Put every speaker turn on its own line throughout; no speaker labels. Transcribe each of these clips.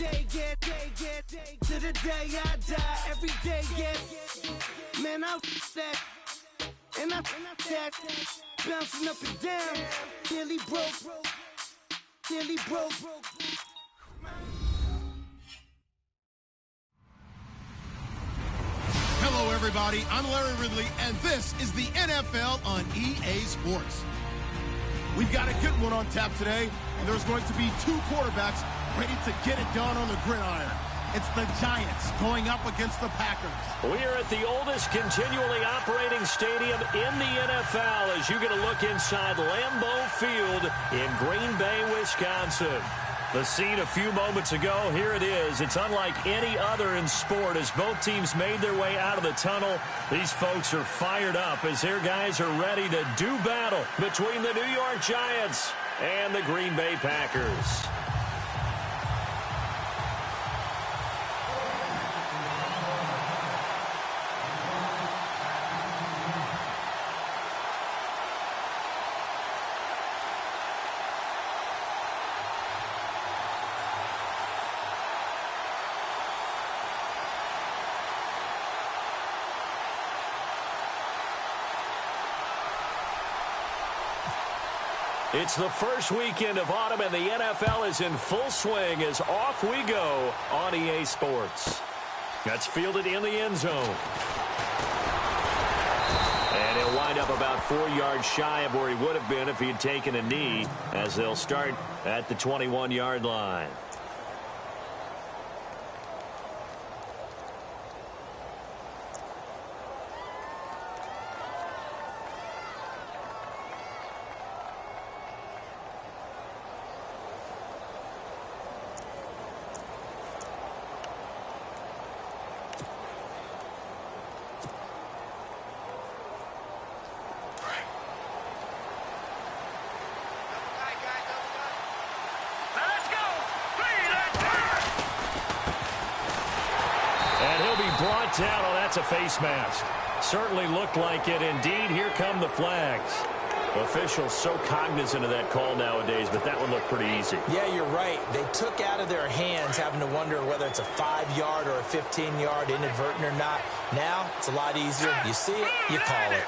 To the day I die, every day get. Man, I that, and I that, bouncing up and down, nearly broke.
Hello, everybody. I'm Larry Ridley, and this is the NFL on EA Sports. We've got a good one on tap today, and there's going to be two quarterbacks ready to get it done on the gridiron. It's the Giants going up against the Packers.
We are at the oldest continually operating stadium in the NFL as you get a look inside Lambeau Field in Green Bay, Wisconsin. The scene a few moments ago, here it is. It's unlike any other in sport as both teams made their way out of the tunnel. These folks are fired up as their guys are ready to do battle between the New York Giants and the Green Bay Packers. It's the first weekend of autumn, and the NFL is in full swing as off we go on EA Sports. That's fielded in the end zone. And he'll wind up about 4 yards shy of where he would have been if he had taken a knee, as they'll start at the 21-yard line. Brought down. Oh, that's a face mask. Certainly looked like it. Indeed, here come the flags. Officials so cognizant of that call nowadays, but that one looked pretty easy.
Yeah, you're right. They took out of their hands having to wonder whether it's a 5-yard or a 15-yard inadvertent or not. Now, it's a lot easier. You see it, you call it.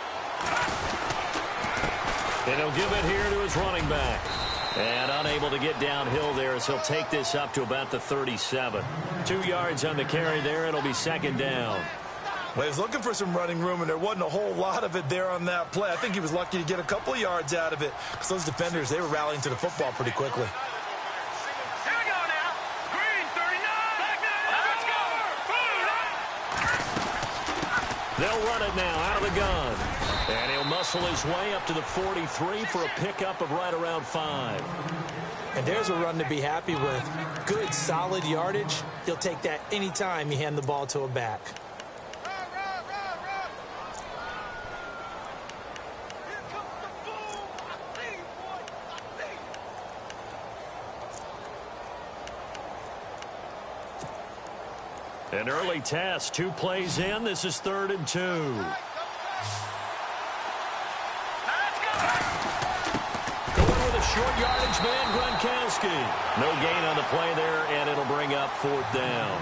And he'll give it here to his running back. And unable to get downhill there as he'll take this up to about the 37. 2 yards on the carry there. It'll be second down.
Well, he was looking for some running room, and there wasn't a whole lot of it there on that play. I think he was lucky to get a couple of yards out of it because those defenders, they were rallying to the football pretty quickly.
Here we go now. Green, 39. Let's go.
They'll run it now out of the gun. And he'll muscle his way up to the 43 for a pickup of right around 5.
And there's a run to be happy with. Good, solid yardage. He'll take that anytime you hand the ball to a back.
An early test, 2 plays in. This is 3rd and 2. Short yardage man, Gronkowski. No gain on the play there, and it'll bring up 4th down.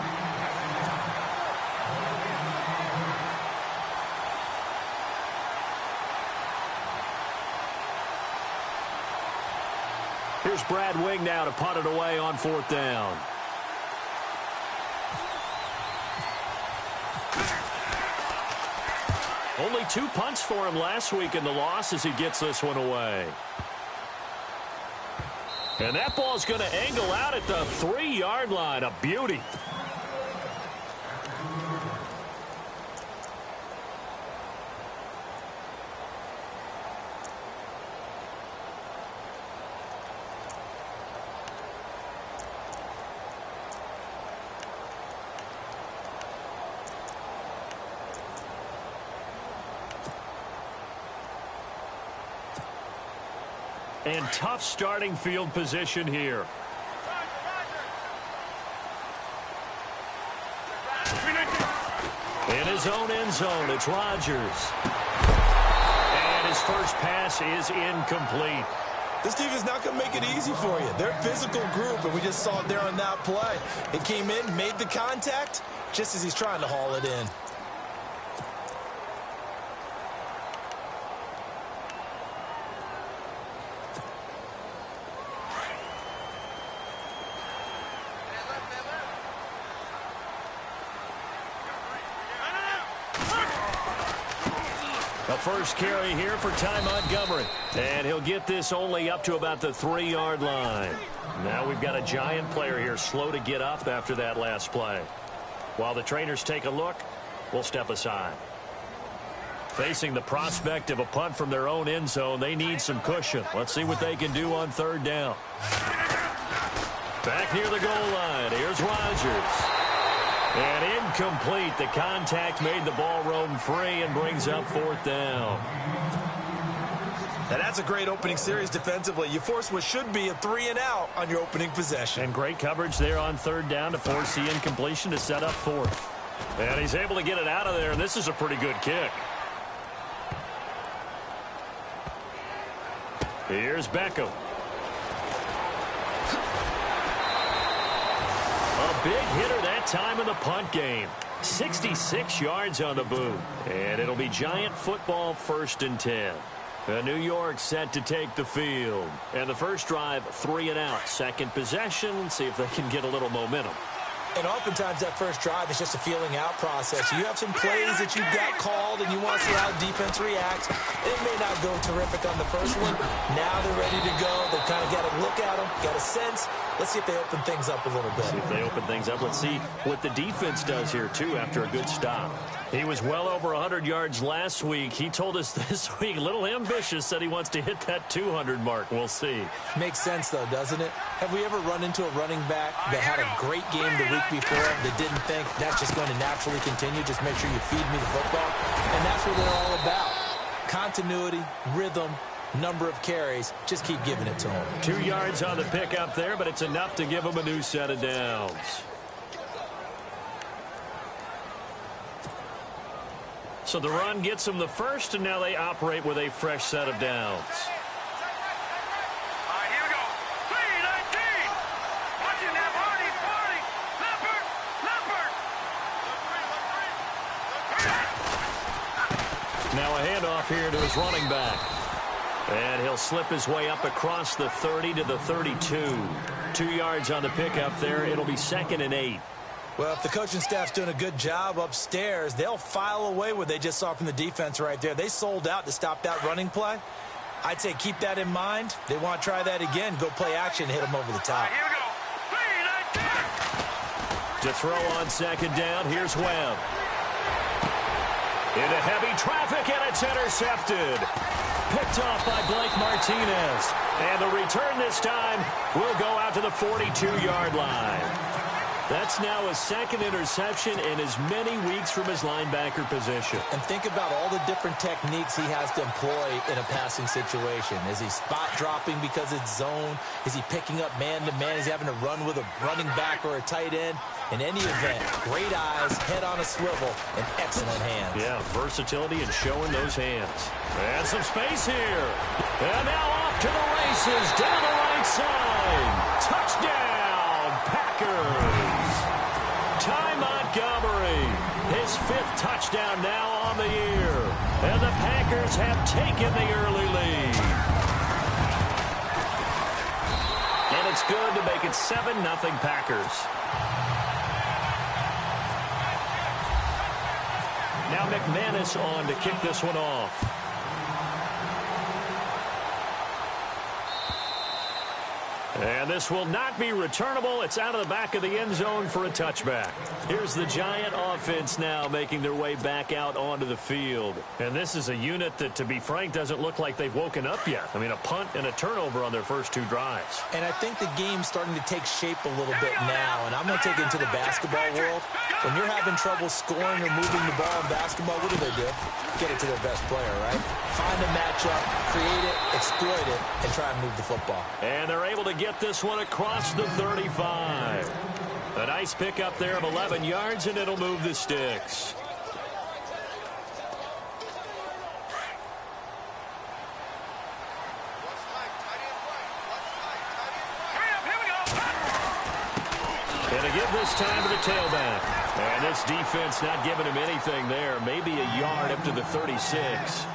Here's Brad Wing now to punt it away on 4th down. Only 2 punts for him last week in the loss as he gets this one away. And that ball's going to angle out at the 3-yard line. A beauty. And tough starting field position here. In his own end zone, it's Rodgers. And his first pass is incomplete.
This team is not going to make it easy for you. They're a physical group, and we just saw it there on that play. It came in, made the contact, just as he's trying to haul it in.
The first carry here for Ty Montgomery. And he'll get this only up to about the 3-yard line. Now we've got a giant player here slow to get up after that last play. While the trainers take a look, we'll step aside. Facing the prospect of a punt from their own end zone, they need some cushion. Let's see what they can do on 3rd down. Back near the goal line, here's Rodgers. And incomplete. The contact made the ball roam free and brings up 4th down.
Now that's a great opening series defensively. You force what should be a 3-and-out on your opening possession.
And great coverage there on 3rd down to force the incompletion to set up 4th. And he's able to get it out of there, and this is a pretty good kick. Here's Beckham. A big hitter that time in the punt game. 66 yards on the boot. And it'll be Giant football 1st and 10. New York set to take the field. And the first drive, 3-and-out. Second possession, see if they can get a little momentum.
And oftentimes that first drive is just a feeling out process. You have some plays that you've got called and you want to see how defense reacts. It may not go terrific on the first one. Now they're ready to go. They've kind of got to look at them, got a sense. Let's see if they open things up a little bit.
See if they open things up. Let's see what the defense does here, too, after a good stop. He was well over 100 yards last week. He told us this week, a little ambitious, said he wants to hit that 200 mark. We'll see.
Makes sense, though, doesn't it? Have we ever run into a running back that had a great game the week before that didn't think that's just going to naturally continue? Just make sure you feed me the football. And that's what they're all about. Continuity, rhythm, number of carries. Just keep giving it to them.
2 yards on the pickup there, but it's enough to give them a new set of downs. So the run gets them the first, and now they operate with a fresh set of downs.
All right, here we go. 3-19. Watching that party. Leopard.
Now a handoff here to his running back. And he'll slip his way up across the 30 to the 32. 2 yards on the pickup there. It'll be 2nd and 8.
Well, if the coaching staff's doing a good job upstairs, they'll file away what they just saw from the defense right there. They sold out to stop that running play. I'd say keep that in mind. They want to try that again. Go play action and hit them over the top.
Here we go. 3-19.
To throw on 2nd down, here's Webb. Into heavy traffic, and it's intercepted. Picked off by Blake Martinez. And the return this time will go out to the 42-yard line. That's now his 2nd interception in as many weeks from his linebacker position.
And think about all the different techniques he has to employ in a passing situation. Is he spot dropping because it's zone? Is he picking up man-to-man? Is he having to run with a running back or a tight end? In any event, great eyes, head on a swivel, and excellent hands.
Yeah, versatility and showing those hands. And some space here. And now off to the races down the right side. Touchdown, Packers. Ty Montgomery, his 5th touchdown now on the year. And the Packers have taken the early lead. And it's good to make it 7-0 Packers. Now McManus on to kick this one off. And this will not be returnable. It's out of the back of the end zone for a touchback. Here's the Giant offense now making their way back out onto the field. And this is a unit that, to be frank, doesn't look like they've woken up yet. I mean, a punt and a turnover on their first 2 drives.
And I think the game's starting to take shape a little bit now. And I'm going to take it into the basketball world. When you're having trouble scoring or moving the ball in basketball, what do? Get it to their best player, right? Find a matchup, create it, exploit it, and try and move the football.
And they're able to get this one across the 35. A nice pickup there of 11 yards, and it'll move the sticks. And to give this time to the tailback. And this defense not giving him anything there. Maybe a yard up to the 36.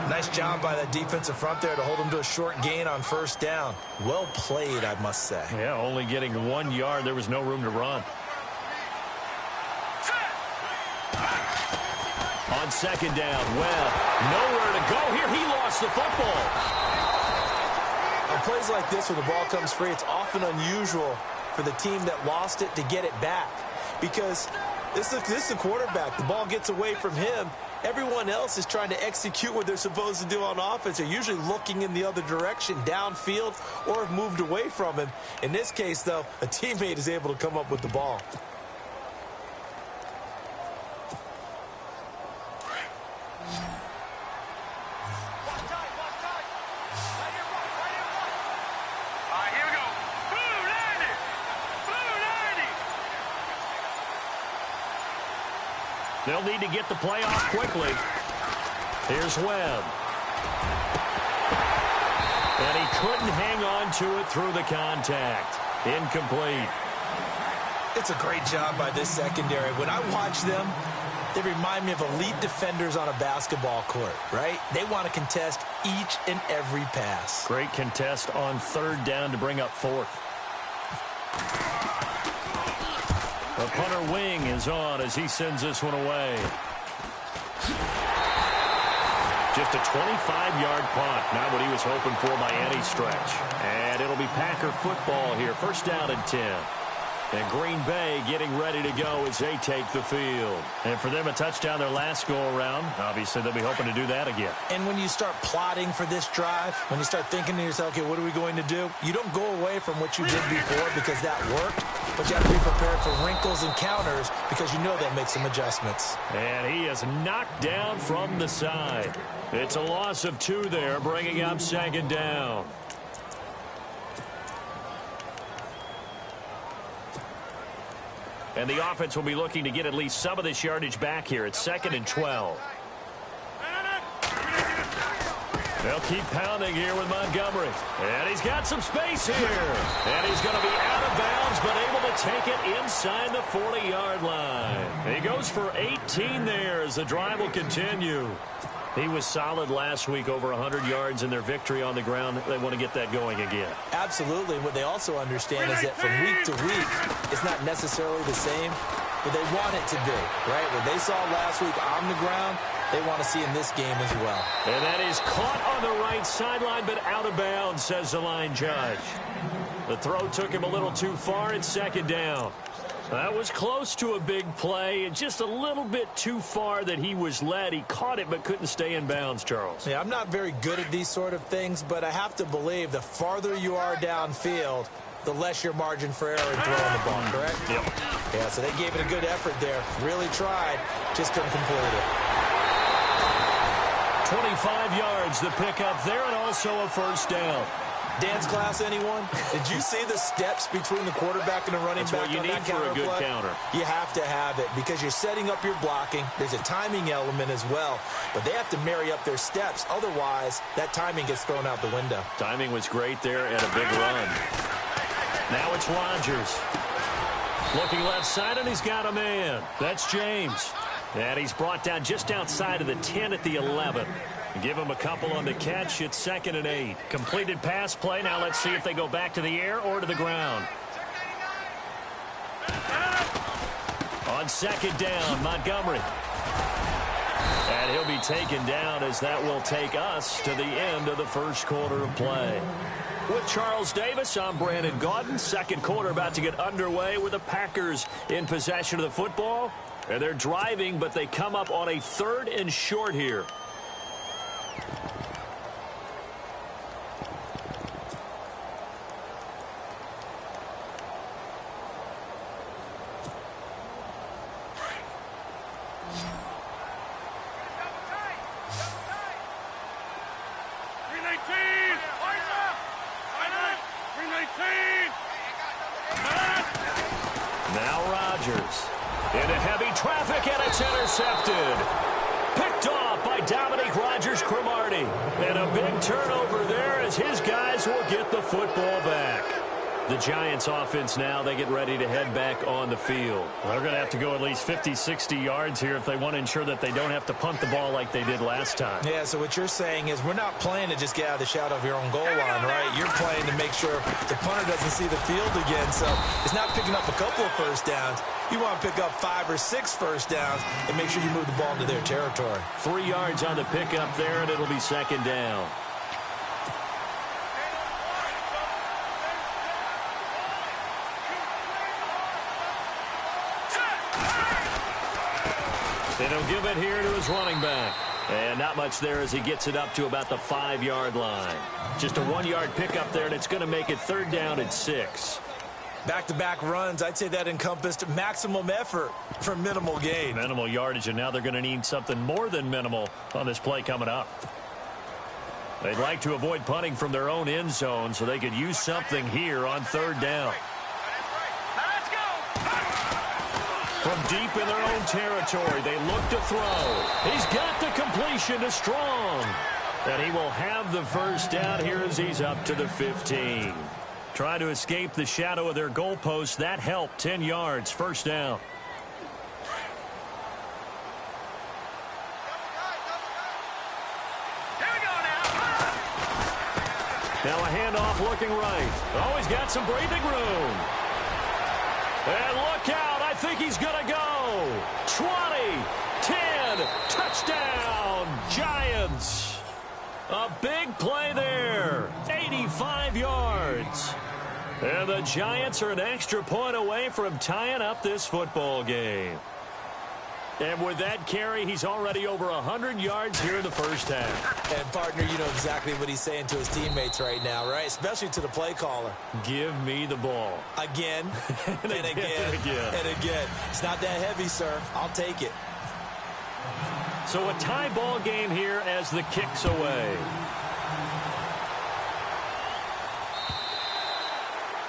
Nice job by that defensive front there to hold him to a short gain on first down. Well played, I must say.
Yeah, only getting 1 yard. There was no room to run. On second down, well, nowhere to go here. He lost the football.
On plays like this where the ball comes free, it's often unusual for the team that lost it to get it back. Because this is the quarterback. The ball gets away from him. Everyone else is trying to execute what they're supposed to do on offense. They're usually looking in the other direction, downfield, or have moved away from him. In this case, though, a teammate is able to come up with the ball.
They'll need to get the play off quickly. Here's Webb. And he couldn't hang on to it through the contact. Incomplete.
It's a great job by this secondary. When I watch them, they remind me of elite defenders on a basketball court, right? They want to contest each and every pass.
Great contest on third down to bring up fourth. The punter wing is on as he sends this one away. Just a 25-yard punt. Not what he was hoping for by any stretch. And it'll be Packer football here. First down and 10. And Green Bay getting ready to go as they take the field. And for them, a touchdown their last go-around. Obviously, they'll be hoping to do that again.
And when you start plotting for this drive, when you start thinking to yourself, okay, what are we going to do? You don't go away from what you did before because that worked. But you have to be prepared for wrinkles and counters because you know they'll make some adjustments.
And he is knocked down from the side. It's a loss of 2 there, bringing up second down. And the offense will be looking to get at least some of this yardage back here. It's 2nd and 12. They'll keep pounding here with Montgomery. And he's got some space here. And he's going to be out of bounds, but able to take it inside the 40-yard line. He goes for 18 there as the drive will continue. He was solid last week, over 100 yards in their victory on the ground. They want to get that going again.
Absolutely. What they also understand is that from week to week, it's not necessarily the same, but they want it to be, right? What they saw last week on the ground, they want to see in this game as well.
And that is caught on the right sideline, but out of bounds, says the line judge. The throw took him a little too far. It's second down. That was close to a big play, and just a little bit too far that he was led. He caught it but couldn't stay in bounds, Charles.
Yeah, I'm not very good at these sort of things, but I have to believe the farther you are downfield, the less your margin for error in throwing the ball, correct?
Yep.
Yeah, so they gave it a good effort there. Really tried, just couldn't complete it.
25 yards the pickup there, and also a first down.
Dance class, anyone? Did you see the steps between the quarterback and the running back on that counter play?
That's what you need for a good counter.
You have to have it because you're setting up your blocking. There's a timing element as well, but they have to marry up their steps. Otherwise, that timing gets thrown out the window.
Timing was great there and a big run. Now it's Rodgers. Looking left side, and he's got a man. That's James. And he's brought down just outside of the 10 at the 11. Give him a couple on the catch. It's 2nd and 8. Completed pass play. Now let's see if they go back to the air or to the ground. On second down, Montgomery. And he'll be taken down as that will take us to the end of the first quarter of play. With Charles Davis, I'm Brandon Gaudin. Second quarter about to get underway with the Packers in possession of the football. And they're driving, but they come up on a 3rd and short here. Now Rodgers into heavy traffic, and it's intercepted. Picked off by Dominique Rodgers-Cromartie. And a big turnover there as his guys will get the football back. The Giants offense now, they get ready to head back on the field.
Well, they're going to have to go at least 50, 60 yards here if they want to ensure that they don't have to punt the ball like they did last time.
Yeah, so what you're saying is we're not playing to just get out of the shadow of your own goal line, right? You're playing to make sure the punter doesn't see the field again. So it's not picking up a couple of first downs. You want to pick up 5 or 6 first downs and make sure you move the ball into their territory.
3 yards on the pickup there, and it'll be second down. And he'll give it here to his running back. And not much there as he gets it up to about the 5-yard line. Just a 1-yard pickup there, and it's going to make it 3rd down and 6.
Back-to-back runs, I'd say that encompassed maximum effort for minimal gain.
Minimal yardage, and now they're going to need something more than minimal on this play coming up. They'd like to avoid punting from their own end zone so they could use something here on 3rd down. From deep in their own territory, they look to throw. He's got the completion to Strong. And he will have the first down here as he's up to the 15. Trying to escape the shadow of their goalpost. That helped. 10 yards, first down.
Here we go now.
Now a handoff looking right. Oh, he's got some breathing room. And look out. I think he's going to go. 20, 10, touchdown, Giants. A big play there. 85 yards. And the Giants are an extra point away from tying up this football game. And with that carry, he's already over 100 yards here in the first half.
And, partner, you know exactly what he's saying to his teammates right now, right? Especially to the play caller.
Give me the ball.
Again, and again, and again. It's not that heavy, sir. I'll take it.
So a tie ball game here as the kick's away.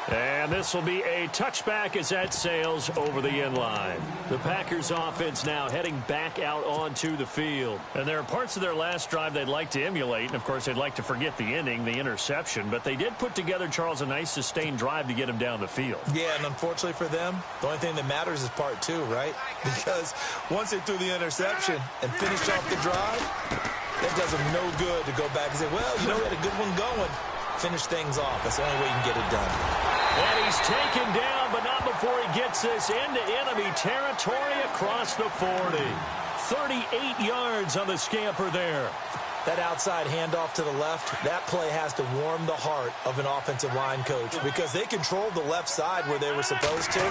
And this will be a touchback as that sails over the end line. The Packers offense now heading back out onto the field.
And there are parts of their last drive they'd like to emulate. And, of course, they'd like to forget the ending, the interception. But they did put together, Charles, a nice sustained drive to get him down the field.
Yeah, and unfortunately for them, the only thing that matters is part 2, right? Because once they threw the interception and finished off the drive, that does them no good to go back and say, well, you know, we had a good one going. Finish things off. That's the only way you can get it done.
And he's taken down, but not before he gets this into enemy territory across the 40. 38 yards on the scamper there.
That outside handoff to the left, that play has to warm the heart of an offensive line coach because they controlled the left side where they were supposed to.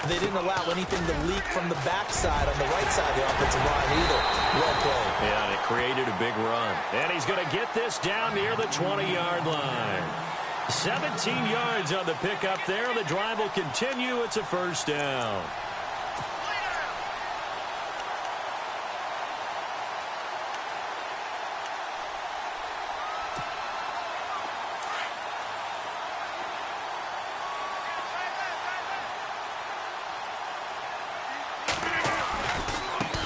They didn't allow anything to leak from the backside on the right side of the offensive line either. Well played.
Yeah, and it created a big run. And he's going to get this down near the 20-yard line. 17 yards on the pickup there. The drive will continue. It's a first down.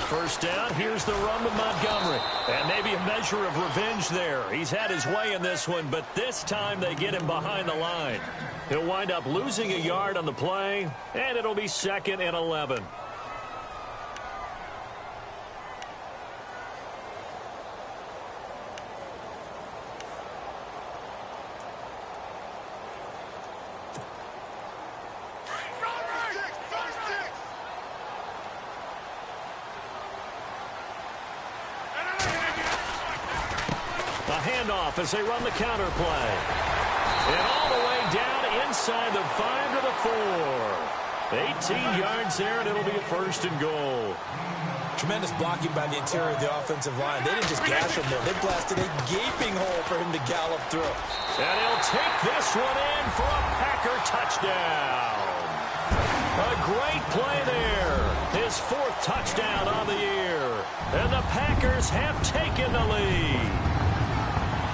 First down, here's the run with Montgomery. And maybe a measure of revenge there. He's had his way in this one, but this time they get him behind the line. He'll wind up losing a yard on the play, and it'll be 2nd and 11. Handoff as they run the counter play. And all the way down inside the 5 to the 4. 18 yards there, and it'll be a 1st and goal.
Tremendous blocking by the interior of the offensive line. They didn't just gash him there. They blasted a gaping hole for him to gallop through.
And he'll take this one in for a Packer touchdown. A great play there. His 4th touchdown on the year. And the Packers have taken the lead.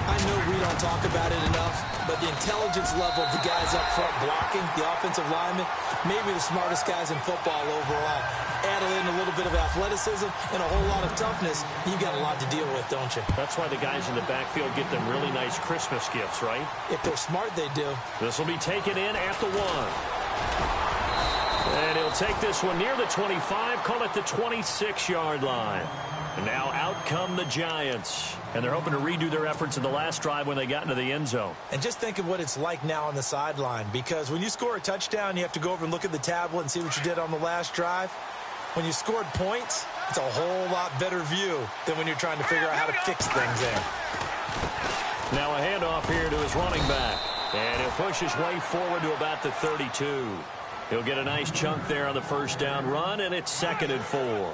I know we don't talk about it enough, but the intelligence level of the guys up front blocking, the offensive linemen, maybe the smartest guys in football overall. Add in a little bit of athleticism and a whole lot of toughness, you got a lot to deal with, don't you?
That's why the guys in the backfield get them really nice Christmas gifts, right?
If they're smart, they do.
This will be taken in at the 1. And he'll take this one near the 25, call it the 26-yard line. And now out come the Giants. And they're hoping to redo their efforts in the last drive when they got into the end zone.
And just think of what it's like now on the sideline. Because when you score a touchdown, you have to go over and look at the tablet and see what you did on the last drive. When you scored points, it's a whole lot better view than when you're trying to figure out how to fix things there.
Now a handoff here to his running back. And he'll push his way forward to about the 32. He'll get a nice chunk there on the first down run, and it's 2nd and 4.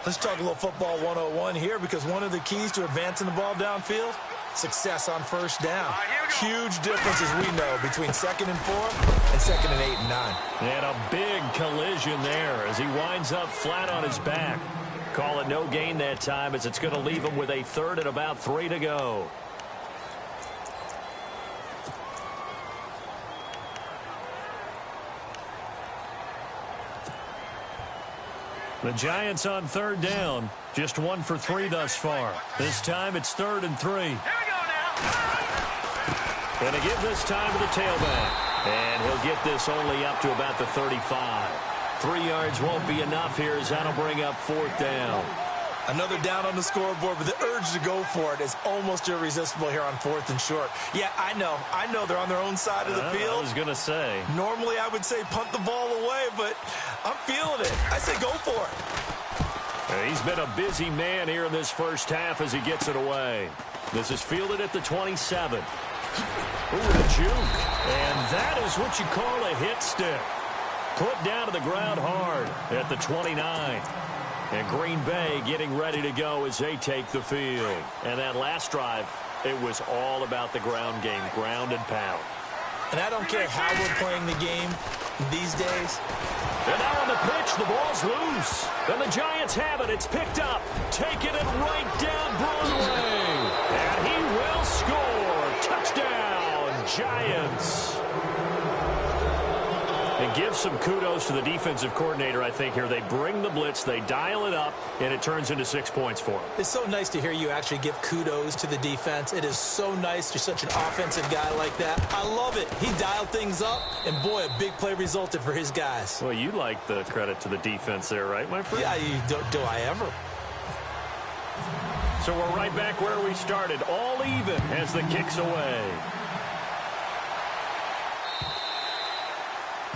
Let's talk a little football 101 here, because one of the keys to advancing the ball downfield, success on first down. Huge difference, as we know, between 2nd and 4 and 2nd and 8 and 9.
And a big collision there as he winds up flat on his back. Call it no gain that time, as it's going to leave him with a 3rd and about 3 to go. The Giants on 3rd down. Just 1 for 3 thus far. This time it's 3rd and 3.
Here we go now.
Going to give this time to the tailback. And he'll get this only up to about the 35. 3 yards won't be enough here, as that'll bring up 4th down.
Another down on the scoreboard, but the urge to go for it is almost irresistible here on 4th and short. Yeah, I know they're on their own side of the field.
I was going to say.
Normally I would say punt the ball away, but I'm feeling it. I say go for it.
He's been a busy man here in this first half as he gets it away. This is fielded at the 27. Ooh, a juke. And that is what you call a hit stick. Put down to the ground hard at the 29. And Green Bay getting ready to go as they take the field. And that last drive, it was all about the ground game, ground and pound.
And I don't care how we're playing the game these days.
And now on the pitch, the ball's loose. And the Giants have it. It's picked up. Taking it right down Broadway. And he will score. Touchdown, Giants. And give some kudos to the defensive coordinator, I think, here. They bring the blitz, they dial it up, and it turns into 6 points for them.
It's so nice to hear you actually give kudos to the defense. It is so nice. You're such an offensive guy like that. I love it. He dialed things up, and boy, a big play resulted for his guys.
Well, you like the credit to the defense there, right, my friend?
Yeah, do I ever?
So we're right back where we started, all even as the kick's away.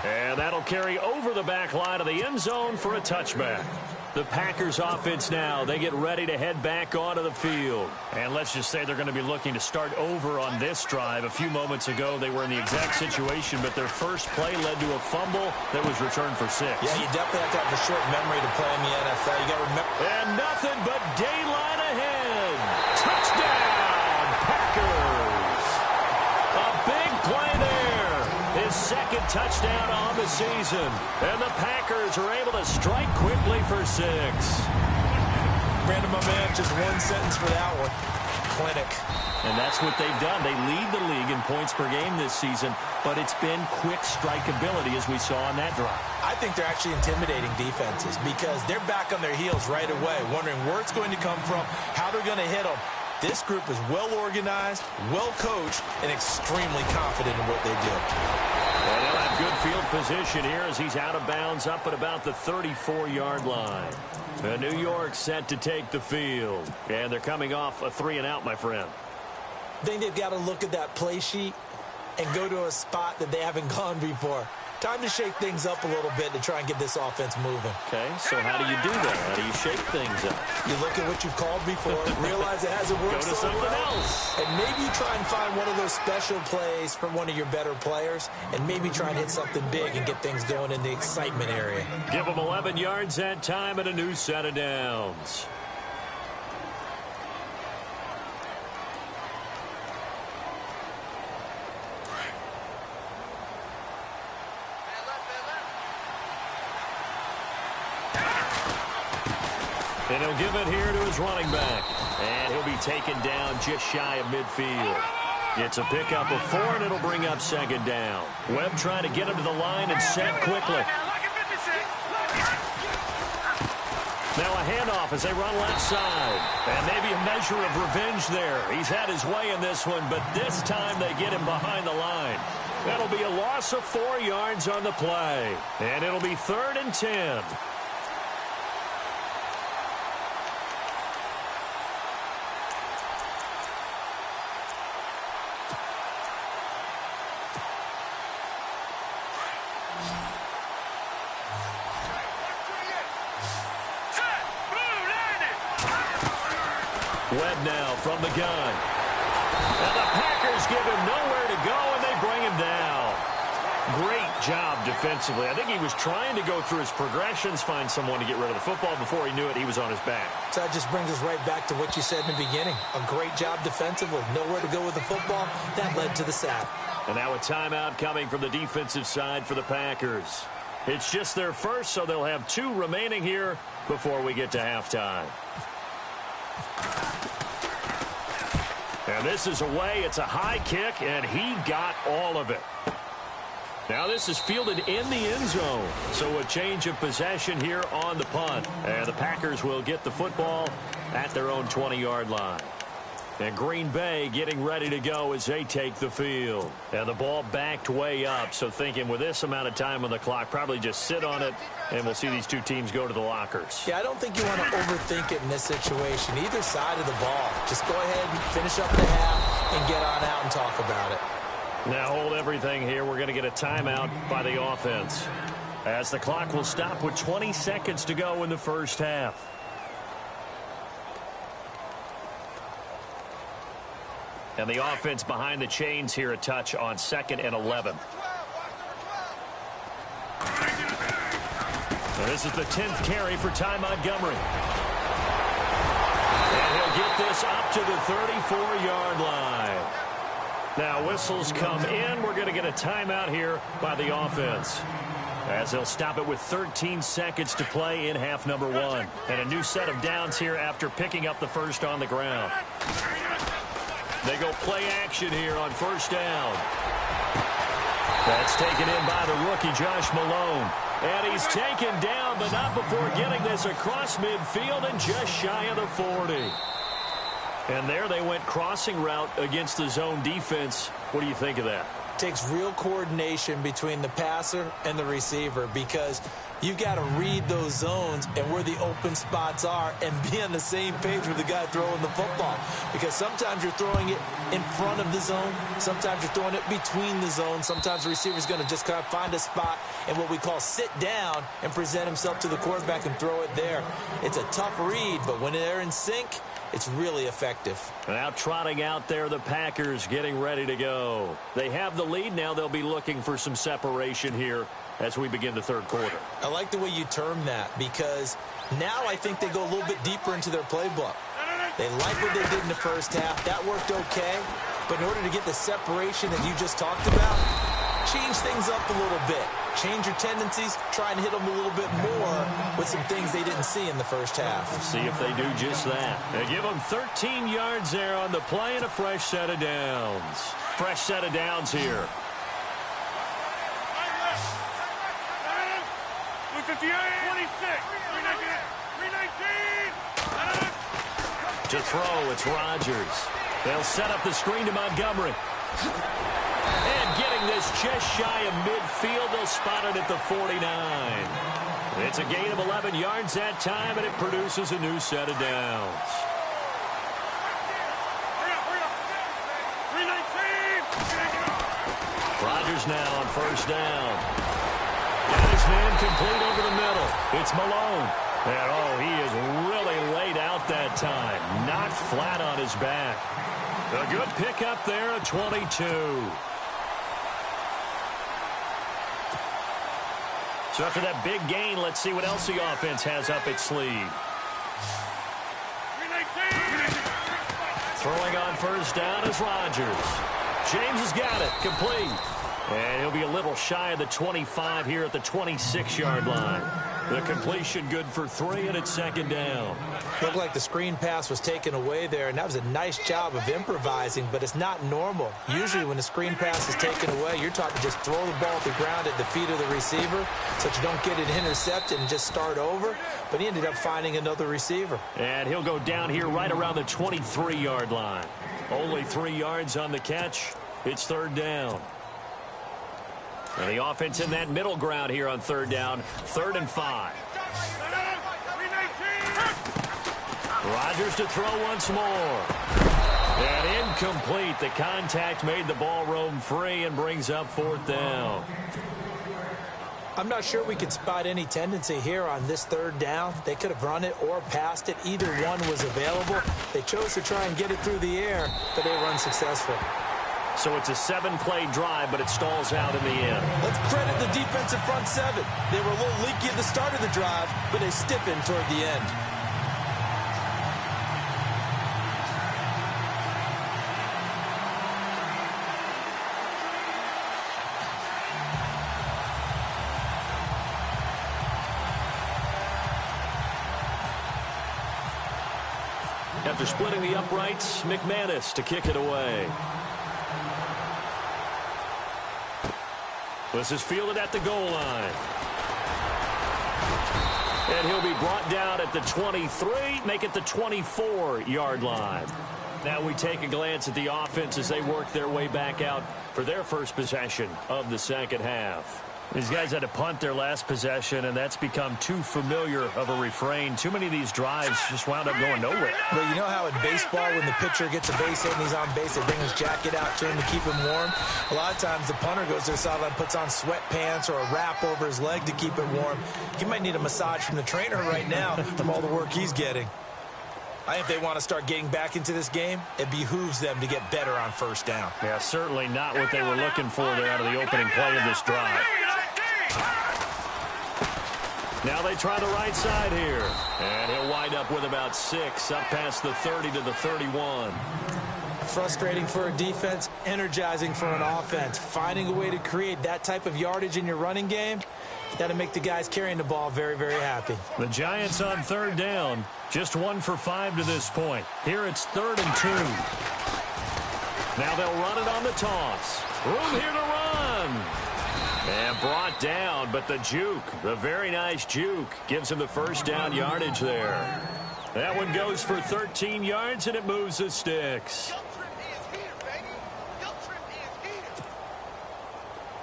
And that'll carry over the back line of the end zone for a touchback. The Packers offense now, they get ready to head back onto the field. And let's just say they're going to be looking to start over on this drive. A few moments ago, they were in the exact situation, but their first play led to a fumble that was returned for 6.
Yeah, you definitely have to have a short memory to play in the NFL. You got to remember.
And nothing but daylight ahead. Touchdown, Packers. A big play there. His 2nd touchdown on the season. And the Packers are able to strike quickly for 6.
Brandon, my man, just one sentence for that one. Clinic.
And that's what they've done. They lead the league in points per game this season, but it's been quick strikeability as we saw on that drive.
I think they're actually intimidating defenses because they're back on their heels right away, wondering where it's going to come from, how they're going to hit them. This group is well organized, well coached, and extremely confident in what they do.
And they'll have good field position here as he's out of bounds up at about the 34-yard line. And New York set to take the field. And they're coming off a 3-and-out, my friend.
I think they've got to look at that play sheet and go to a spot that they haven't gone before. Time to shake things up a little bit to try and get this offense moving.
Okay, so how do you do that? How do you shake things up?
You look at what you've called before, realize it hasn't worked
Go to
so
something
well,
else.
and maybe you try and find one of those special plays from one of your better players, and maybe try and hit something big and get things going in the excitement area.
Give them 11 yards that time and a new set of downs. And he'll give it here to his running back. And he'll be taken down just shy of midfield. It's a pickup of 4, and it'll bring up second down. Webb trying to get him to the line and set quickly. Now a handoff as they run left side. And maybe a measure of revenge there. He's had his way in this one, but this time they get him behind the line. That'll be a loss of 4 yards on the play. And it'll be 3rd and 10. Webb now from the gun. And the Packers give him nowhere to go, and they bring him down. Great job defensively. I think he was trying to go through his progressions, find someone to get rid of the football. Before he knew it, he was on his back.
So that just brings us right back to what you said in the beginning. A great job defensively. Nowhere to go with the football. That led to the sack.
And now a timeout coming from the defensive side for the Packers. It's just their first, so they'll have 2 remaining here before we get to halftime. And this is away. It's a high kick, and he got all of it. Now this is fielded in the end zone. So a change of possession here on the punt. And the Packers will get the football at their own 20-yard line. And Green Bay getting ready to go as they take the field. And the ball backed way up. So thinking with this amount of time on the clock, probably just sit on it, and we'll see these 2 teams go to the lockers.
Yeah, I don't think you want to overthink it in this situation. Either side of the ball. Just go ahead and finish up the half and get on out and talk about it.
Now hold everything here. We're going to get a timeout by the offense, as the clock will stop with 20 seconds to go in the first half. And the offense behind the chains here, a touch on 2nd and 11. And this is the 10th carry for Ty Montgomery. And he'll get this up to the 34-yard line. Now whistles come in. We're going to get a timeout here by the offense, as they'll stop it with 13 seconds to play in half number 1. And a new set of downs here after picking up the first on the ground. They go play action here on first down. That's taken in by the rookie, Josh Malone. And he's taken down, but not before getting this across midfield and just shy of the 40. And there they went crossing route against the zone defense. What do you think of that?
Takes real coordination between the passer and the receiver, because you've got to read those zones and where the open spots are and be on the same page with the guy throwing the football. Because sometimes you're throwing it in front of the zone. Sometimes you're throwing it between the zones. Sometimes the receiver's going to just kind of find a spot and what we call sit down and present himself to the quarterback and throw it there. It's a tough read, but when they're in sync, it's really effective.
Now trotting out there, the Packers getting ready to go. They have the lead. Now they'll be looking for some separation here as we begin the third quarter.
I like the way you term that, because now I think they go a little bit deeper into their playbook. They like what they did in the first half. That worked okay. But in order to get the separation that you just talked about, change things up a little bit. Change your tendencies, try and hit them a little bit more with some things they didn't see in the first half.
We'll see if they do just that. They give them 13 yards there on the play and a fresh set of downs. Fresh set of downs here.
26, 319.
To throw, it's Rodgers. They'll set up the screen to Montgomery. And getting this just shy of midfield, they'll spot it at the 49. It's a gain of 11 yards that time, and it produces a new set of downs.
319.
Rodgers now on first down. Got his man complete over the middle. It's Malone. And, oh, he is really laid out that time. Knocked flat on his back. A good pickup there at 22. So after that big gain, let's see what else the offense has up its sleeve.
319.
Throwing on first down is Rodgers. James has got it. Complete. And he'll be a little shy of the 25 here at the 26-yard line. The completion good for 3, and it's second down.
Looked like the screen pass was taken away there, and that was a nice job of improvising, but it's not normal. Usually when the screen pass is taken away, you're taught to just throw the ball to the ground at the feet of the receiver so that you don't get it intercepted and just start over, but he ended up finding another receiver.
And he'll go down here right around the 23-yard line. Only 3 yards on the catch. It's third down. And the offense in that middle ground here on third down, 3rd and 5. Rodgers to throw once more. And incomplete. The contact made the ball roam free and brings up 4th down.
I'm not sure we could spot any tendency here on this 3rd down. They could have run it or passed it. Either one was available. They chose to try and get it through the air, but they were unsuccessful.
So it's a 7-play drive, but it stalls out in the end.
Let's credit the defensive front 7. They were a little leaky at the start of the drive, but they stiffened toward the end.
After splitting the uprights, McManus to kick it away. This is fielded at the goal line. And he'll be brought down at the 23, make it the 24-yard line. Now we take a glance at the offense as they work their way back out for their first possession of the second half. These guys had to punt their last possession, and that's become too familiar of a refrain. Too many of these drives just wound up going nowhere.
Well, you know how in baseball, when the pitcher gets a base hit and he's on base, they bring his jacket out to him to keep him warm? A lot of times the punter goes to the sideline, puts on sweatpants or a wrap over his leg to keep it warm. He might need a massage from the trainer right now from all the work he's getting. I think if they want to start getting back into this game, it behooves them to get better on first down.
Yeah, certainly not what they were looking for there out of the opening play of this drive. Now they try the right side here. And he'll wind up with about 6, up past the 30 to the 31.
Frustrating for a defense, energizing for an offense. Finding a way to create that type of yardage in your running game, that'll make the guys carrying the ball very, very happy.
The Giants on third down, just 1 for 5 to this point. Here it's 3rd and 2. Now they'll run it on the toss. Room here to run. And brought down, but the juke, the very nice juke, gives him the first down yardage there. That one goes for 13 yards, and it moves the sticks.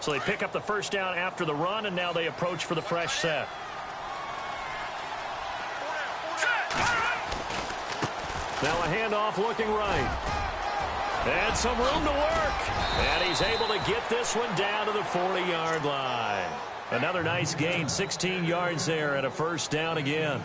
So they pick up the first down after the run, and now they approach for the fresh set. Now a handoff looking right. And some room to work. And he's able to get this one down to the 40-yard line. Another nice gain, 16 yards there, and a first down again.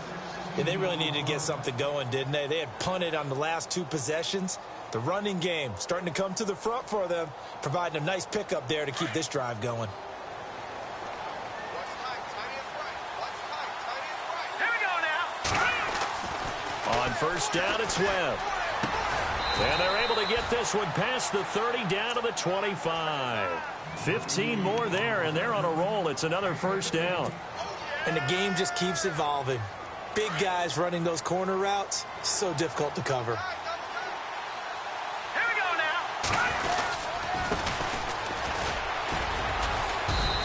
Yeah, they really needed to get something going, didn't they? They had punted on the last 2 possessions. The running game starting to come to the front for them, providing a nice pickup there to keep this drive going.
Here we go now.
On first down, it's Webb. And they're able to get this one past the 30 down to the 25. 15 more there, and they're on a roll. It's another first down.
And the game just keeps evolving. Big guys running those corner routes, so difficult to cover.
Here we go now.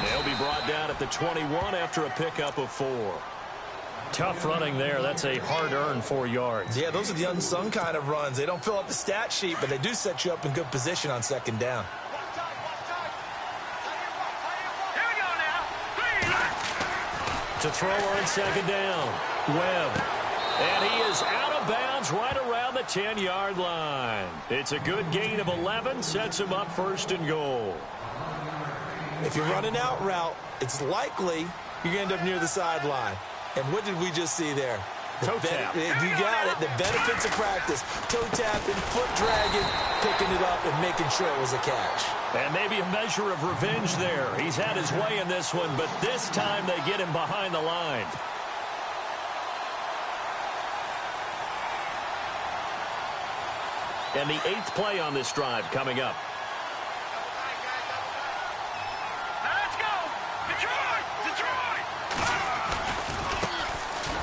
They'll be brought down at the 21 after a pickup of 4. Tough running there. That's a hard-earned 4 yards.
Yeah, those are the unsung kind of runs. They don't fill up the stat sheet, but they do set you up in good position on second down.
Here we go now.
To throw on second down, Webb. And he is out of bounds right around the 10-yard line. It's a good gain of 11, sets him up 1st and goal.
If you're running out route, it's likely you're going to end up near the sideline. And what did we just see there?
Toe tap.
You got it. The benefits of practice. Toe tapping, foot dragging, picking it up, and making sure it was a catch.
And maybe a measure of revenge there. He's had his way in this one, but this time they get him behind the line. And the 8th play on this drive coming up.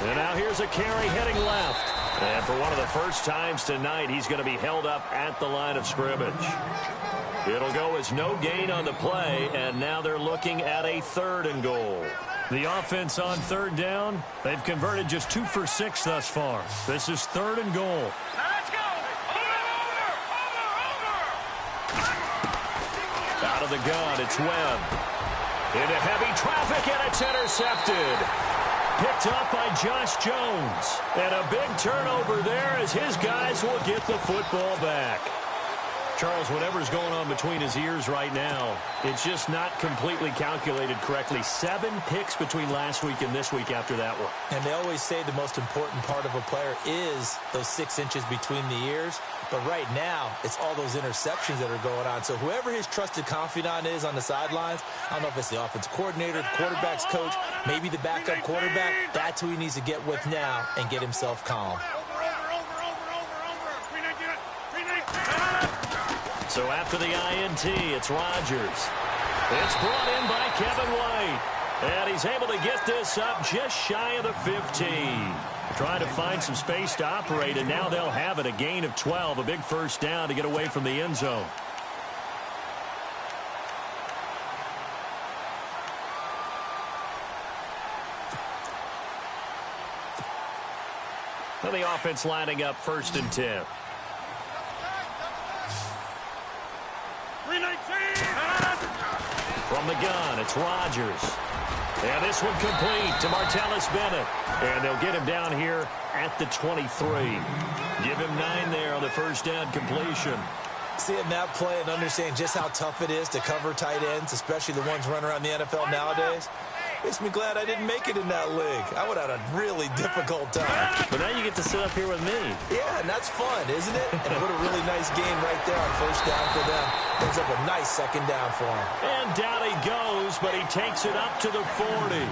And now here's a carry heading left. And for one of the first times tonight, he's going to be held up at the line of scrimmage. It'll go as no gain on the play, and now they're looking at a 3rd and goal. The offense on 3rd down, they've converted just 2 for 6 thus far. This is 3rd and goal.
Let's go!
Out of the gun, it's Webb. Into heavy traffic, and it's intercepted. Picked up by Josh Jones. And a big turnover there as his guys will get the football back. Charles, whatever's going on between his ears right now, it's just not completely calculated correctly. 7 picks between last week and this week after that one.
And they always say the most important part of a player is those 6 inches between the ears. But right now, it's all those interceptions that are going on. So whoever his trusted confidant is on the sidelines, I don't know if it's the offensive coordinator, the quarterback's coach, maybe the backup quarterback, that's who he needs to get with now and get himself calm.
So after the INT, it's Rodgers. It's brought in by Kevin White. And he's able to get this up just shy of the 15. Trying to find some space to operate, and now they'll have it. A gain of 12, a big first down to get away from the end zone. And the offense lining up 1st and 10. From the gun, it's Rodgers. And this one complete to Martellus Bennett. And they'll get him down here at the 23. Give him 9 there on the first down completion.
Seeing that play and understanding just how tough it is to cover tight ends, especially the ones running around the NFL nowadays, makes me glad I didn't make it in that league. I would have had a really difficult time.
But now you get to sit up here with me.
Yeah, and that's fun, isn't it? And what a really nice gain right there on first down for them. Brings up a nice 2nd down for him.
And down he goes, but he takes it up to the 40.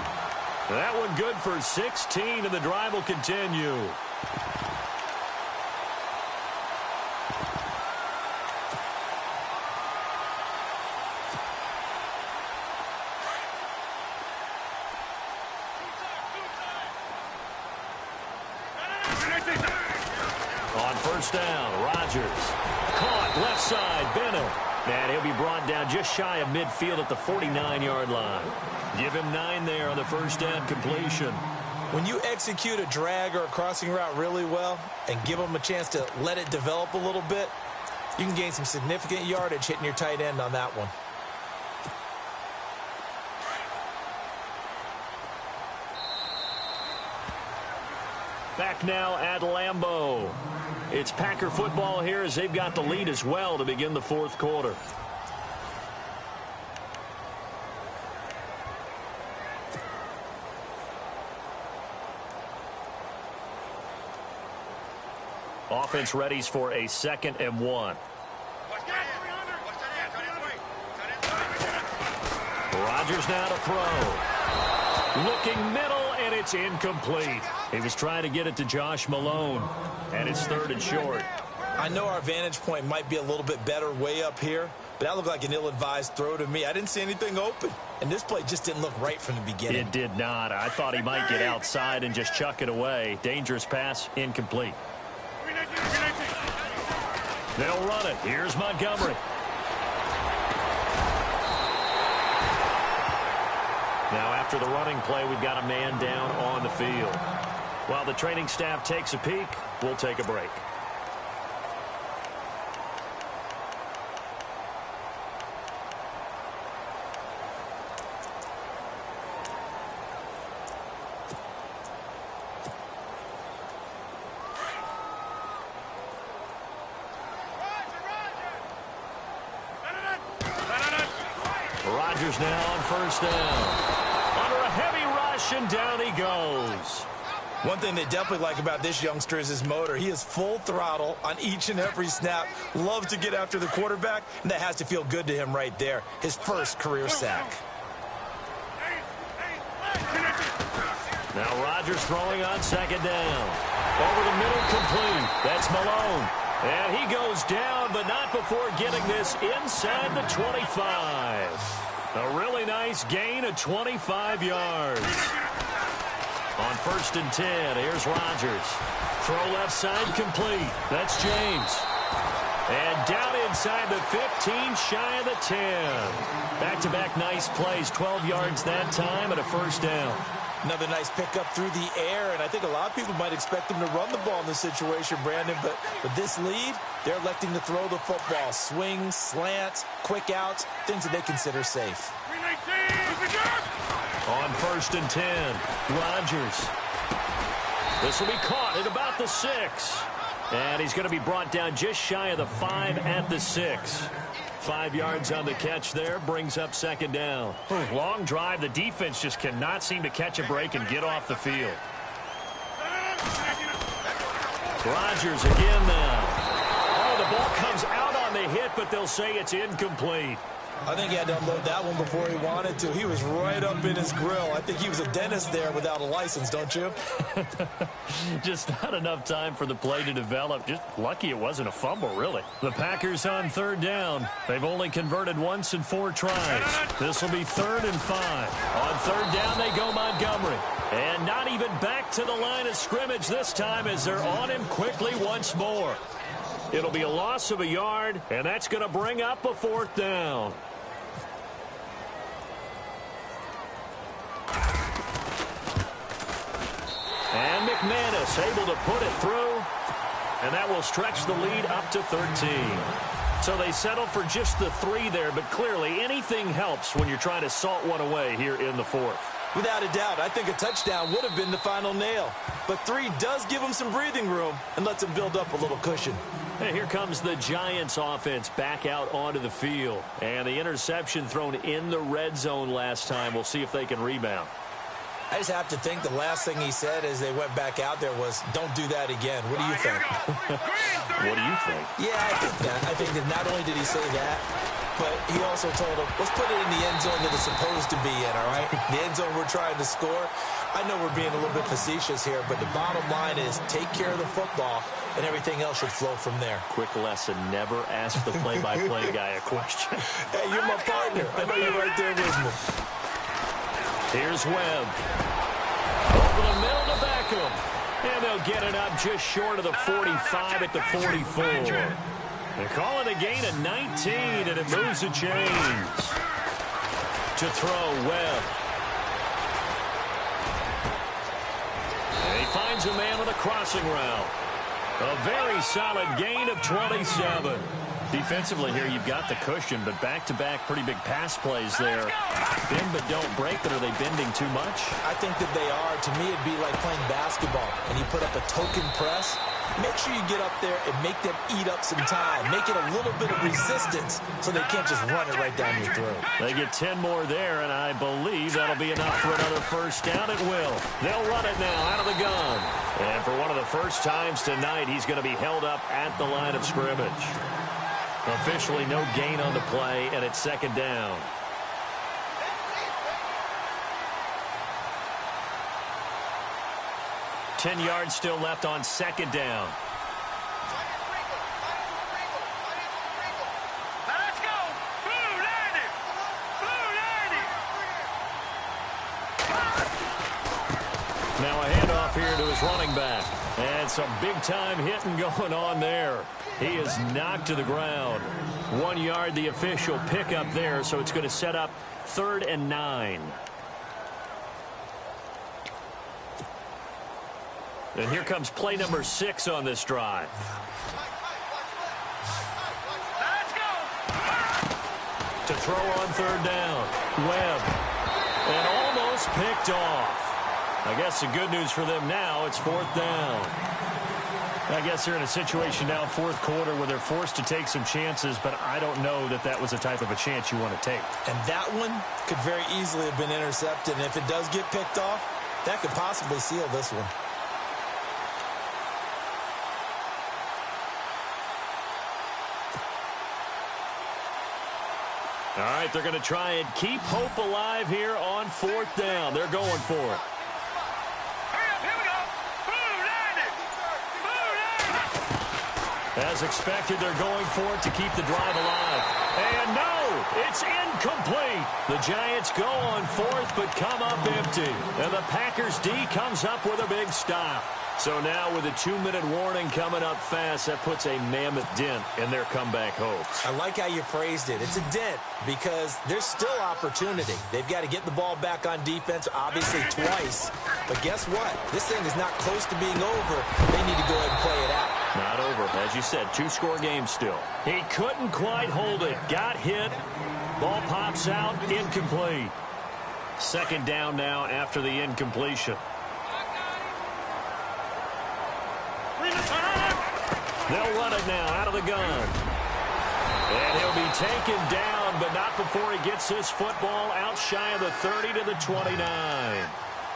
That one good for 16, and the drive will continue. On first down, Rodgers. Caught left side, Bennett. And he'll be brought down just shy of midfield at the 49-yard line. Give him 9 there on the first down completion.
When you execute a drag or a crossing route really well and give them a chance to let it develop a little bit, you can gain some significant yardage hitting your tight end on that one.
Back now at Lambeau. It's Packer football here as they've got the lead as well to begin the 4th quarter. Offense readies for a 2nd and 1. Rodgers now to throw. Looking middle, and it's incomplete. He was trying to get it to Josh Malone, and it's 3rd and short.
I know our vantage point might be a little bit better way up here, but that looked like an ill-advised throw to me. I didn't see anything open, and this play just didn't look right from the beginning.
It did not. I thought he might get outside and just chuck it away. Dangerous pass, incomplete. They'll run it. Here's Montgomery. Now after the running play, we've got a man down on the field. While the training staff takes a peek, we'll take a break. Rodgers now on first down. Under a heavy rush, and down he goes.
One thing they definitely like about this youngster is his motor. He is full throttle on each and every snap. Loves to get after the quarterback, and that has to feel good to him right there. His first career sack.
Now Rodgers throwing on 2nd down. Over the middle, complete. That's Malone. And he goes down, but not before getting this inside the 25. A really nice gain of 25 yards. On 1st and 10, here's Rodgers. Throw left side complete. That's James. And down inside the 15, shy of the 10. Back-to-back nice plays, 12 yards that time and a first down.
Another nice pickup through the air, and I think a lot of people might expect them to run the ball in this situation, Brandon, but with this lead, they're electing to throw the football. Swings, slants, quick outs, things that they consider safe.
On 1st and 10, Rodgers. This will be caught at about the 6. And he's going to be brought down just shy of the 5 at the 6. 5 yards on the catch there, brings up 2nd down.
Long drive. The defense just cannot seem to catch a break and get off the field.
Rodgers again now. Oh, the ball comes out on the hit, but they'll say it's incomplete.
I think he had to unload that one before he wanted to. He was right up in his grill. I think he was a dentist there without a license, don't you?
Just not enough time for the play to develop. Just lucky it wasn't a fumble, really.
The Packers on 3rd down. They've only converted once in 4 tries. This will be 3rd and 5. On 3rd down, they go Montgomery. And not even back to the line of scrimmage this time as they're on him quickly once more. It'll be a loss of a yard, and that's going to bring up a 4th down. And McManus able to put it through, and that will stretch the lead up to 13. So they settle for just the 3 there, but clearly anything helps when you're trying to salt one away here in the 4th.
Without a doubt, I think a touchdown would have been the final nail. But 3 does give them some breathing room and lets them build up a little cushion.
And here comes the Giants offense back out onto the field. And the interception thrown in the red zone last time. We'll see if they can rebound.
I just have to think the last thing he said as they went back out there was, don't do that again. What do you think?
What do you think?
Yeah, I think that. I think that not only did he say that, but he also told them, let's put it in the end zone that it's supposed to be in, all right? The end zone we're trying to score. I know we're being a little bit facetious here, but the bottom line is take care of the football, and everything else should flow from there.
Quick lesson, never ask the play-by-play guy a question.
Hey, you're my partner. I know you're right there with me.
Here's Webb. Over the middle to Beckham. And they'll get it up just short of the 45 at the 44. They call it a gain of 19, and it moves the chains. To throw, Webb. And he finds a man with a crossing route. A very solid gain of 27. Defensively here, you've got the cushion, but back-to-back pretty big pass plays there. Bend but don't break, but are they bending too much?
I think that they are. To me, it'd be like playing basketball, and you put up a token press. Make sure you get up there and make them eat up some time. Make it a little bit of resistance so they can't just run it right down your throat.
They get 10 more there, and I believe that'll be enough for another first down. It will. They'll run it now out of the gun. And for one of the first times tonight, he's going to be held up at the line of scrimmage. Officially no gain on the play, and it's 2nd down. $10 yards still left on 2nd down.
Let's go! Blue 90! Blue 90!
Now a handoff here to his running back. And some big-time hitting going on there. He is knocked to the ground. 1 yard, the official pickup there, so it's going to set up 3rd and 9. And here comes play number 6 on this drive.
Let's go!
To throw on 3rd down. Webb. And almost picked off. I guess the good news for them now, it's 4th down. I guess they're in a situation now, 4th quarter, where they're forced to take some chances, but I don't know that that was the type of a chance you want to take.
And that one could very easily have been intercepted. And if it does get picked off, that could possibly seal this one.
All right, they're going to try and keep hope alive here on 4th down. They're going for it.
Hurry up, here we go! Blue 90! Blue 90!
As expected, they're going for it to keep the drive alive. And no, it's incomplete. The Giants go on 4th, but come up empty. And the Packers D comes up with a big stop. So now with a 2-minute warning coming up fast, that puts a mammoth dent in their comeback hopes.
I like how you phrased it. It's a dent because there's still opportunity. They've got to get the ball back on defense, obviously twice. But guess what? This thing is not close to being over. They need to go ahead and play it out.
Not over. As you said, 2-score game still. He couldn't quite hold it. Got hit. Ball pops out. Incomplete. Second down now after the incompletion. They'll run it now out of the gun. And he'll be taken down, but not before he gets his football out shy of the 30 to the 29.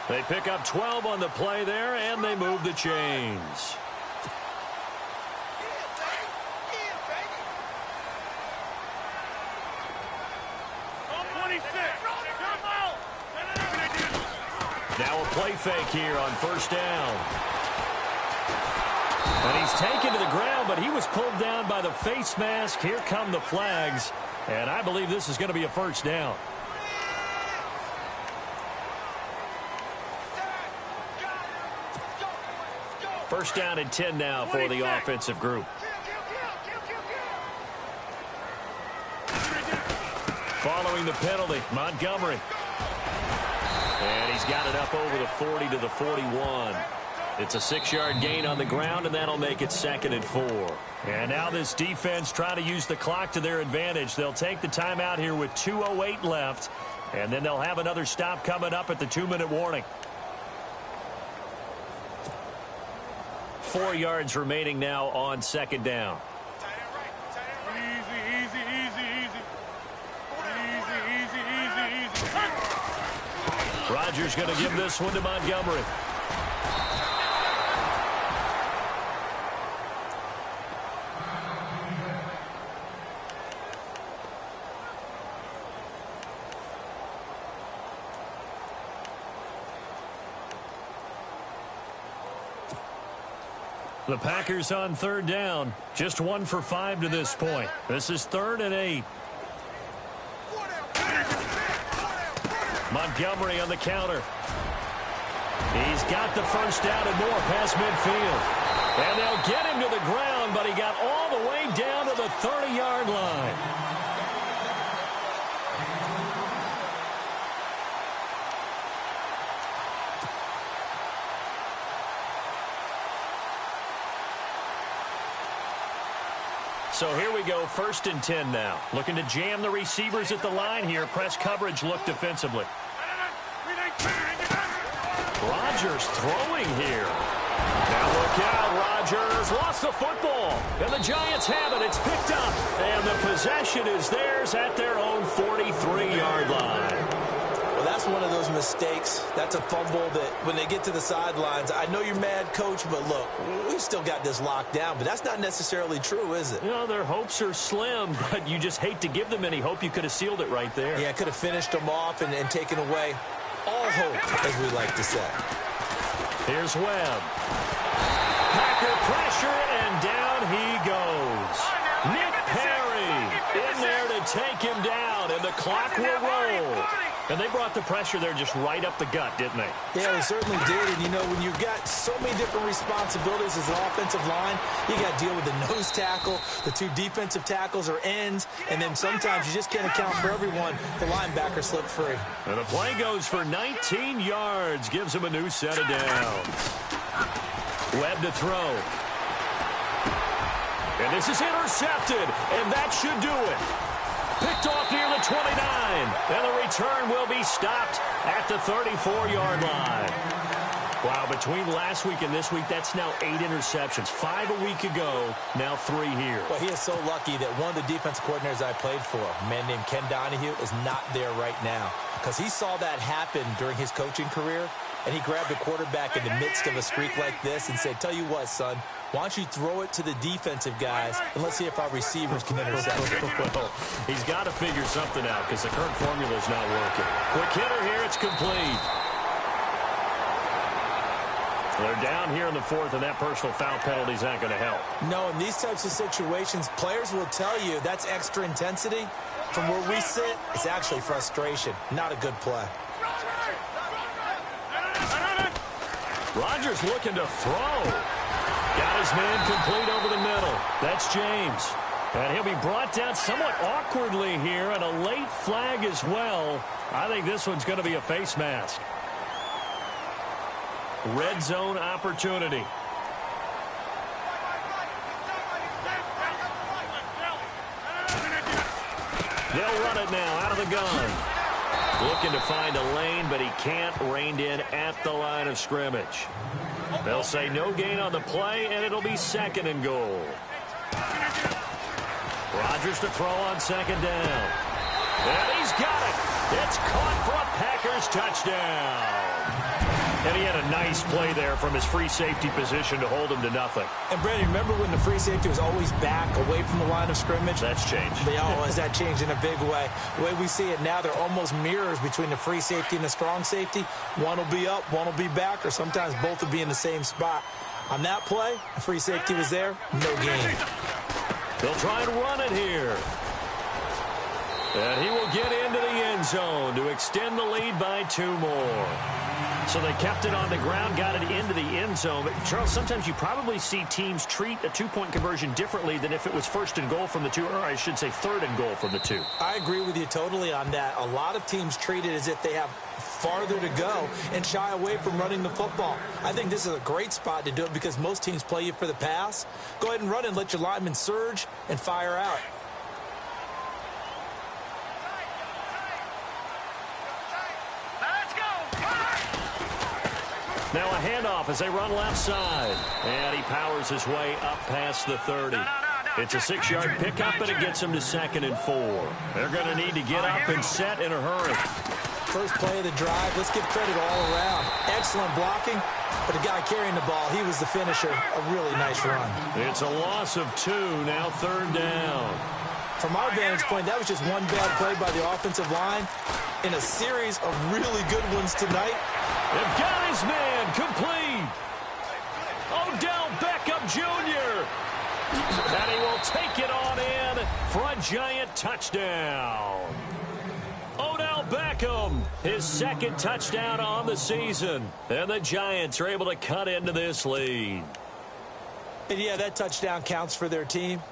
They pick up 12 on the play there, and they move the chains. Now a play fake here on first down. And he's taken to the ground, but he was pulled down by the face mask. Here come the flags, and I believe this is going to be a first down. First down and 10 now for the offensive group. Following the penalty, Montgomery. And he's got it up over the 40 to the 41. It's a 6-yard gain on the ground, and that'll make it 2nd and 4. And now this defense trying to use the clock to their advantage. They'll take the timeout here with 2:08 left, and then they'll have another stop coming up at the 2-minute warning. 4 yards remaining now on second down. Rodgers going to give this one to Montgomery. The Packers on third down. Just 1 for 5 to this point. This is 3rd and 8. Montgomery on the counter. He's got the first down and more past midfield. And they'll get him to the ground, but he got all the way down to the 30-yard line. So here we go, 1st and 10 now. Looking to jam the receivers at the line here. Press coverage look defensively. Rodgers throwing here. Now look out, Rodgers lost the football. And the Giants have it. It's picked up. And the possession is theirs at their own 43-yard line.
Well, that's one of those mistakes. That's a fumble that when they get to the sidelines, I know you're mad, Coach, but look, we've still got this locked down. But that's not necessarily true, is it?
You know, their hopes are slim, but you just hate to give them any hope. You could have sealed it right there.
Yeah, could have finished them off and taken away all hope, as we like to say.
Here's Webb. Packer pressure, and down he goes. Nick Perry in there to take him down, and the clock will roll. And they brought the pressure there just right up the gut, didn't they?
Yeah, they certainly did. And, you know, when you've got so many different responsibilities as an offensive line, you got to deal with the nose tackle, the 2 defensive tackles or ends, and then sometimes you just can't account for everyone. The linebacker slipped free.
And the play goes for 19 yards, gives him a new set of downs. Webb to throw. And this is intercepted, and that should do it. Picked off near the 29. And the return will be stopped at the 34-yard line. Wow, between last week and this week, that's now 8 interceptions. 5 a week ago, now 3 here.
Well, he is so lucky that one of the defense coordinators I played for, a man named Ken Donahue, is not there right now. Because he saw that happen during his coaching career, and he grabbed the quarterback in the midst of a streak like this and said, tell you what, son, why don't you throw it to the defensive guys, and let's see if our receivers can intercept it.
Well, he's got to figure something out because the current formula is not working. Quick hitter here, it's complete. They're down here in the 4th, and that personal foul penalty is not going to help.
No, in these types of situations, players will tell you that's extra intensity. From where we sit, it's actually frustration, not a good play.
Rodgers looking to throw. Got his man complete over the middle. That's James. And he'll be brought down somewhat awkwardly here, and a late flag as well. I think this one's going to be a face mask. Red zone opportunity. They'll run it now out of the gun. Looking to find a lane, but he can't. Reined in at the line of scrimmage. They'll say no gain on the play, and it'll be 2nd and goal. Rodgers to throw on 2nd down. And he's got it. It's caught for a Packers touchdown. And he had a nice play there from his free safety position to hold him to nothing.
And, Brandon, remember when the free safety was always back away from the line of scrimmage?
That's changed.
Has that changed in a big way? The way we see it now, they're almost mirrors between the free safety and the strong safety. One will be up, one will be back, or sometimes both will be in the same spot. On that play, the free safety was there, no gain.
They'll try and run it here. And he will get into the end zone to extend the lead by 2 more. So they kept it on the ground, got it into the end zone. But, Charles, sometimes you probably see teams treat a 2-point conversion differently than if it was 1st and goal from the 2, or I should say 3rd and goal from the 2.
I agree with you totally on that. A lot of teams treat it as if they have farther to go and shy away from running the football. I think this is a great spot to do it because most teams play you for the pass. Go ahead and run and let your linemen surge and fire out.
Now a handoff as they run left side. And he powers his way up past the 30. It's a 6-yard pickup, and it gets him to 2nd and 4. They're going to need to get up and set in a hurry.
First play of the drive. Let's give credit all around. Excellent blocking, but the guy carrying the ball, he was the finisher. A really nice run.
It's a loss of 2, now 3rd down.
From our vantage point, that was just one bad play by the offensive line in a series of really good ones tonight.
They've got his man complete. Odell Beckham Jr. And he will take it on in for a giant touchdown. Odell Beckham, his 2nd touchdown on the season. And the Giants are able to cut into this lead.
And yeah, that touchdown counts for their team.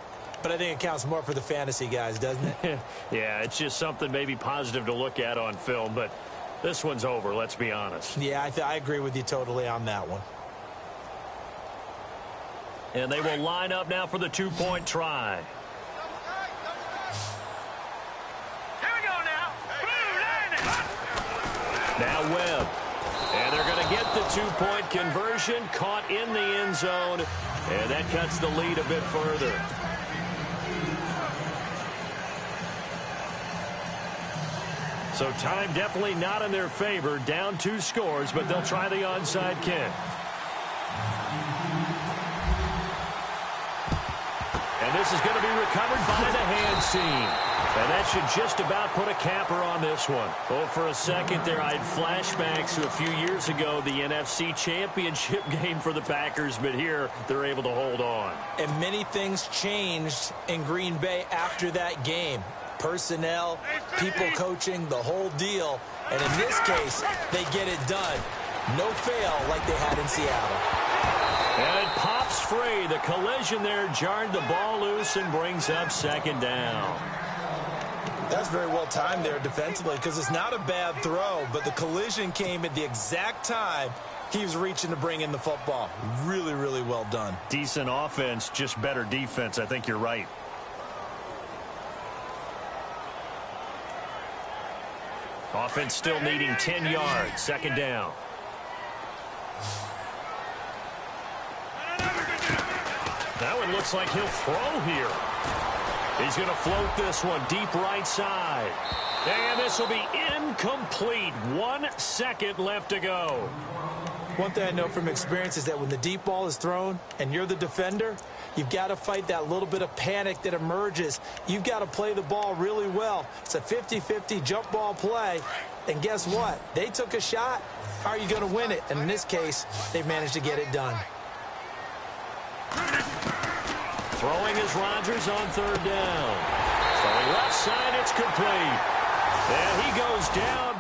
But I think it counts more for the fantasy guys, doesn't it?
Yeah, it's just something maybe positive to look at on film. But this one's over, let's be honest.
Yeah, I agree with you totally on that one.
And they will line up now for the 2-point try.
Here we go now.
Now Webb. And they're going to get the 2-point conversion, caught in the end zone. And that cuts the lead a bit further. So time definitely not in their favor. Down 2 scores, but they'll try the onside kick. And this is going to be recovered by the hands team. And that should just about put a capper on this one. Oh, for a second there, I had flashbacks to a few years ago, the NFC Championship game for the Packers, but here they're able to hold on.
And many things changed in Green Bay after that game. Personnel, people coaching, the whole deal. And in this case, they get it done. No fail like they had in Seattle.
And it pops free. The collision there jarred the ball loose and brings up 2nd down.
That's very well timed there defensively because it's not a bad throw, but the collision came at the exact time he was reaching to bring in the football. Really, really well done.
Decent offense, just better defense. I think you're right. Offense still needing 10 yards. 2nd down. That one looks like he'll throw here. He's going to float this one deep right side. And this will be incomplete. 1 second left to go.
One thing I know from experience is that when the deep ball is thrown and you're the defender, you've got to fight that little bit of panic that emerges. You've got to play the ball really well. It's a 50-50 jump ball play. And guess what? They took a shot. How are you going to win it? And in this case, they've managed to get it done.
Throwing is Rodgers on 3rd down. Throwing left side, it's complete. And he goes down